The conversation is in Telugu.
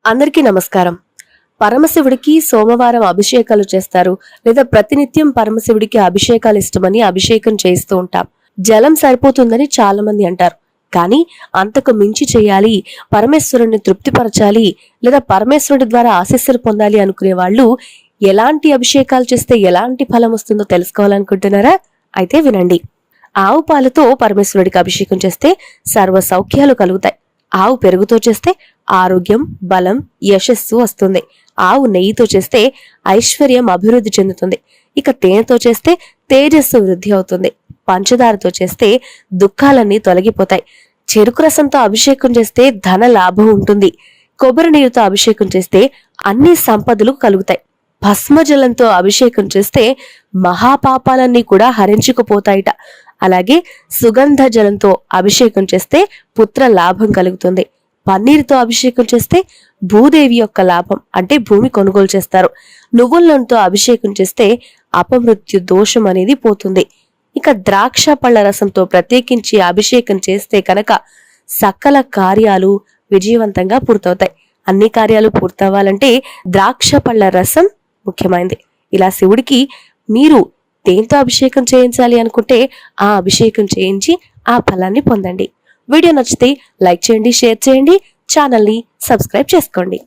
అందరికీ నమస్కారం. పరమశివుడికి సోమవారం అభిషేకాలు చేస్తారు, లేదా ప్రతినిత్యం పరమశివుడికి అభిషేకాలు ఇష్టమని అభిషేకం చేస్తూ ఉంటాం. జలం సరిపోతుందని చాలా మంది అంటారు. కానీ అంతకు మించి చేయాలి, పరమేశ్వరుణ్ణి తృప్తిపరచాలి, లేదా పరమేశ్వరుడి ద్వారా ఆశీస్సులు పొందాలి అనుకునే వాళ్ళు ఎలాంటి అభిషేకాలు చేస్తే ఎలాంటి ఫలం వస్తుందో తెలుసుకోవాలనుకుంటున్నారా? అయితే వినండి. ఆవు పాలతో పరమేశ్వరుడికి అభిషేకం చేస్తే సర్వ సౌఖ్యాలు కలుగుతాయి. ఆవు పెరుగుతో చేస్తే ఆరోగ్యం, బలం, యశస్సు వస్తుంది. ఆవు నెయ్యితో చేస్తే ఐశ్వర్యం అభివృద్ధి చెందుతుంది. ఇక తేనెతో చేస్తే తేజస్సు వృద్ధి అవుతుంది. పంచదారతో చేస్తే దుఃఖాలన్నీ తొలగిపోతాయి. చెరుకు రసంతో అభిషేకం చేస్తే ధన లాభం ఉంటుంది. కొబ్బరి నీరుతో అభిషేకం చేస్తే అన్ని సంపదలు కలుగుతాయి. భస్మజలంతో అభిషేకం చేస్తే మహాపాపాలన్నీ కూడా హరించుకుపోతాయిట. అలాగే సుగంధ జలంతో అభిషేకం చేస్తే పుత్ర లాభం కలుగుతుంది. పన్నీరుతో అభిషేకం చేస్తే భూదేవి యొక్క లాభం, అంటే భూమి కొనుగోలు చేస్తారు. నువ్వుల నూనెతో అభిషేకం చేస్తే అపమృత్యు దోషం అనేది పోతుంది. ఇక ద్రాక్ష పళ్ళ రసంతో ప్రత్యేకించి అభిషేకం చేస్తే కనుక సకల కార్యాలు విజయవంతంగా పూర్తవుతాయి. అన్ని కార్యాలు పూర్తవ్వాలంటే ద్రాక్ష పళ్ళ రసం ముఖ్యమైనది. ఇలా శివుడికి మీరు దేంతో అభిషేకం చేయించాలి అనుకుంటే ఆ అభిషేకం చేయించి ఆ ఫలాన్ని పొందండి. వీడియో నచ్చితే లైక్ చేయండి, షేర్ చేయండి, ఛానల్ని సబ్స్క్రైబ్ చేసుకోండి.